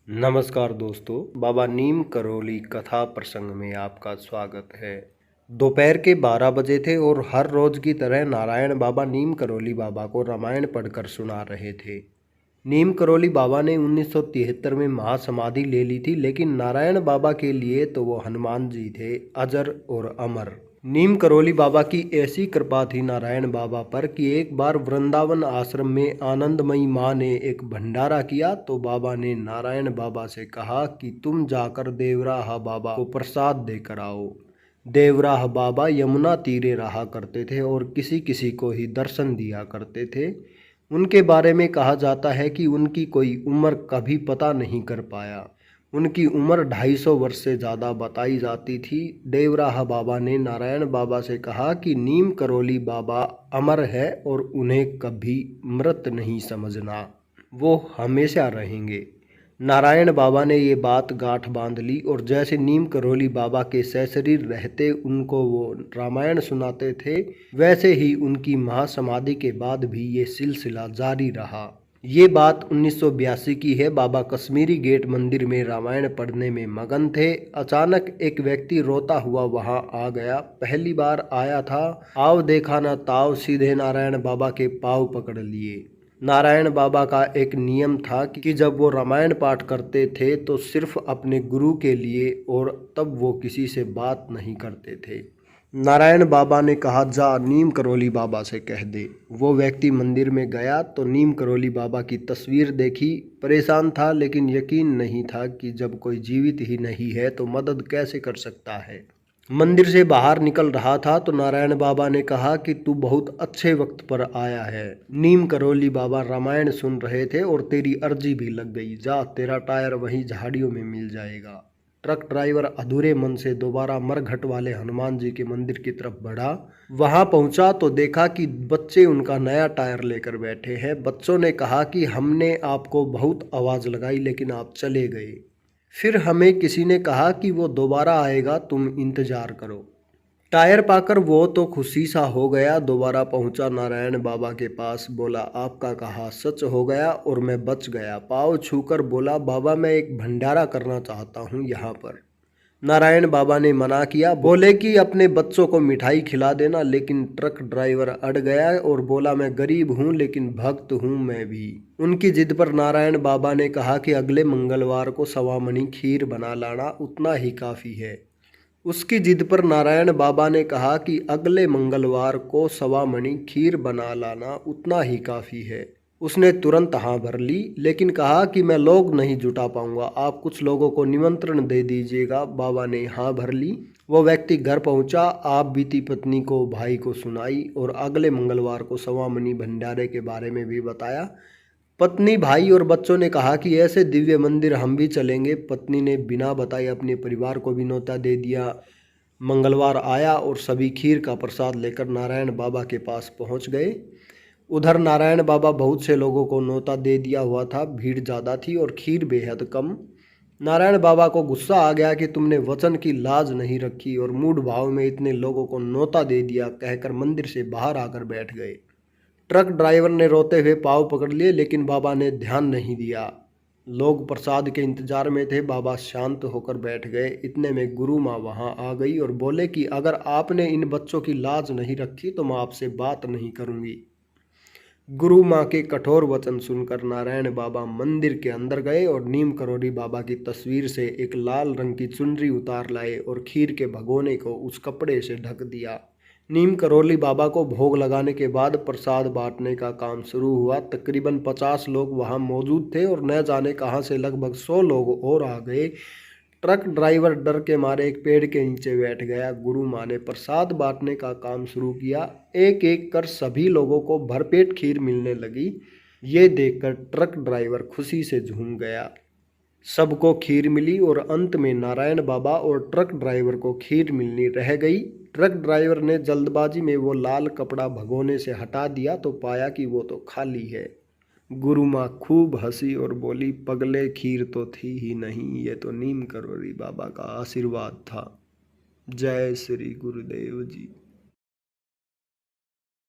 नमस्कार दोस्तों, बाबा नीम करोली कथा प्रसंग में आपका स्वागत है। दोपहर के 12 बजे थे और हर रोज की तरह नारायण बाबा नीम करोली बाबा को रामायण पढ़कर सुना रहे थे। नीम करोली बाबा ने 1973 में महासमाधि ले ली थी, लेकिन नारायण बाबा के लिए तो वो हनुमान जी थे, अजर और अमर। नीम करोली बाबा की ऐसी कृपा थी नारायण बाबा पर कि एक बार वृंदावन आश्रम में आनंदमयी माँ ने एक भंडारा किया तो बाबा ने नारायण बाबा से कहा कि तुम जाकर देवराहा बाबा को प्रसाद देकर आओ। देवराह बाबा यमुना तीरे रहा करते थे और किसी किसी को ही दर्शन दिया करते थे। उनके बारे में कहा जाता है कि उनकी कोई उम्र कभी पता नहीं कर पाया। उनकी उम्र 250 वर्ष से ज़्यादा बताई जाती थी। देवराहा बाबा ने नारायण बाबा से कहा कि नीम करोली बाबा अमर है और उन्हें कभी मृत नहीं समझना, वो हमेशा रहेंगे। नारायण बाबा ने ये बात गांठ बांध ली और जैसे नीम करोली बाबा के सशरीर रहते उनको वो रामायण सुनाते थे, वैसे ही उनकी महासमाधि के बाद भी ये सिलसिला जारी रहा। ये बात 1982 की है। बाबा कश्मीरी गेट मंदिर में रामायण पढ़ने में मगन थे। अचानक एक व्यक्ति रोता हुआ वहां आ गया। पहली बार आया था, आव देखा ना ताव, सीधे नारायण बाबा के पाँव पकड़ लिए। नारायण बाबा का एक नियम था कि जब वो रामायण पाठ करते थे तो सिर्फ अपने गुरु के लिए, और तब वो किसी से बात नहीं करते थे। नारायण बाबा ने कहा, जा नीम करोली बाबा से कह दे। वो व्यक्ति मंदिर में गया तो नीम करोली बाबा की तस्वीर देखी। परेशान था, लेकिन यकीन नहीं था कि जब कोई जीवित ही नहीं है तो मदद कैसे कर सकता है। मंदिर से बाहर निकल रहा था तो नारायण बाबा ने कहा कि तू बहुत अच्छे वक्त पर आया है। नीम करोली बाबा रामायण सुन रहे थे और तेरी अर्जी भी लग गई। जा, तेरा टायर वहीं झाड़ियों में मिल जाएगा। ट्रक ड्राइवर अधूरे मन से दोबारा मरघट वाले हनुमान जी के मंदिर की तरफ बढ़ा। वहां पहुंचा तो देखा कि बच्चे उनका नया टायर लेकर बैठे हैं। बच्चों ने कहा कि हमने आपको बहुत आवाज़ लगाई लेकिन आप चले गए। फिर हमें किसी ने कहा कि वो दोबारा आएगा, तुम इंतज़ार करो। टायर पाकर वो तो खुशी सा हो गया। दोबारा पहुंचा नारायण बाबा के पास, बोला आपका कहा सच हो गया और मैं बच गया। पाँव छूकर बोला, बाबा मैं एक भंडारा करना चाहता हूं यहाँ पर। नारायण बाबा ने मना किया, बोले कि अपने बच्चों को मिठाई खिला देना, लेकिन ट्रक ड्राइवर अड़ गया और बोला मैं गरीब हूँ लेकिन भक्त हूँ मैं भी। उनकी जिद पर नारायण बाबा ने कहा कि अगले मंगलवार को 1.25 मणी खीर बना लाना, उतना ही काफ़ी है। उसकी जिद पर नारायण बाबा ने कहा कि अगले मंगलवार को 1.25 मणी खीर बना लाना, उतना ही काफ़ी है। उसने तुरंत हाँ भर ली, लेकिन कहा कि मैं लोग नहीं जुटा पाऊंगा, आप कुछ लोगों को निमंत्रण दे दीजिएगा। बाबा ने हाँ भर ली। वो व्यक्ति घर पहुंचा, आप बीती पत्नी को भाई को सुनाई और अगले मंगलवार को 1.25 मणी भंडारे के बारे में भी बताया। पत्नी, भाई और बच्चों ने कहा कि ऐसे दिव्य मंदिर हम भी चलेंगे। पत्नी ने बिना बताए अपने परिवार को भी न्योता दे दिया। मंगलवार आया और सभी खीर का प्रसाद लेकर नारायण बाबा के पास पहुंच गए। उधर नारायण बाबा बहुत से लोगों को न्योता दे दिया हुआ था, भीड़ ज़्यादा थी और खीर बेहद कम। नारायण बाबा को गुस्सा आ गया कि तुमने वचन की लाज नहीं रखी और मूढ़ भाव में इतने लोगों को न्योता दे दिया, कहकर मंदिर से बाहर आकर बैठ गए। ट्रक ड्राइवर ने रोते हुए पाँव पकड़ लिए, लेकिन बाबा ने ध्यान नहीं दिया। लोग प्रसाद के इंतजार में थे। बाबा शांत होकर बैठ गए। इतने में गुरु माँ वहाँ आ गई और बोले कि अगर आपने इन बच्चों की लाज नहीं रखी तो मैं आपसे बात नहीं करूँगी। गुरु माँ के कठोर वचन सुनकर नारायण बाबा मंदिर के अंदर गए और नीम करोली बाबा की तस्वीर से एक लाल रंग की चुनरी उतार लाए और खीर के भगोने को उस कपड़े से ढक दिया। नीम करोली बाबा को भोग लगाने के बाद प्रसाद बांटने का काम शुरू हुआ। तकरीबन 50 लोग वहां मौजूद थे और न जाने कहां से लगभग 100 लोग और आ गए। ट्रक ड्राइवर डर के मारे एक पेड़ के नीचे बैठ गया। गुरु माँ ने प्रसाद बांटने का काम शुरू किया। एक एक कर सभी लोगों को भरपेट खीर मिलने लगी। ये देखकर ट्रक ड्राइवर खुशी से झूम गया। सबको खीर मिली और अंत में नारायण बाबा और ट्रक ड्राइवर को खीर मिलनी रह गई। ट्रक ड्राइवर ने जल्दबाजी में वो लाल कपड़ा भगोने से हटा दिया तो पाया कि वो तो खाली है। गुरु माँ खूब हंसी और बोली, पगले खीर तो थी ही नहीं, ये तो नीम करोली बाबा का आशीर्वाद था। जय श्री गुरुदेव जी।